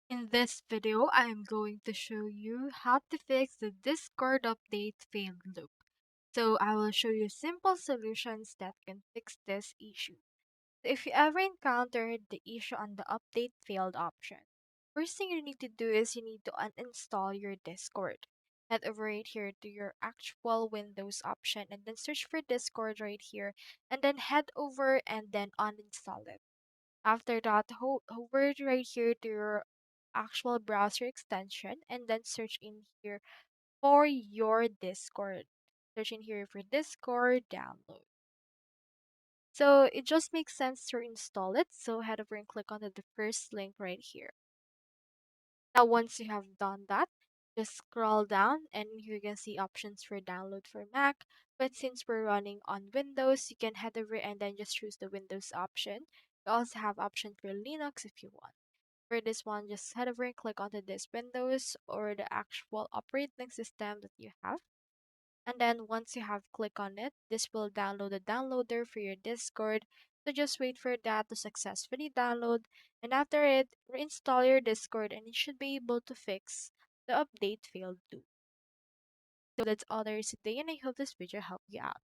In this video, I am going to show you how to fix the Discord update failed loop. So I will show you simple solutions that can fix this issue. If you ever encountered the issue on the update failed option, first thing you need to do is you need to uninstall your Discord. Head over right here to your actual Windows option and then search for Discord right here and then head over and then uninstall it. After that, hover right here to your actual browser extension and then search in here for your Discord. Search in here for Discord download. So it just makes sense to install it. So head over and click on the first link right here. Now, once you have done that, just scroll down and you can see options for download for Mac. But since we're running on Windows, you can head over and then just choose the Windows option. You also have option for Linux if you want. For this one, just head over and click onto this Windows or the actual operating system that you have. And then once you have click on it, this will download the downloader for your Discord. So just wait for that to successfully download. And after it, reinstall your Discord and it should be able to fix the update failed too. So that's all there is today and I hope this video helped you out.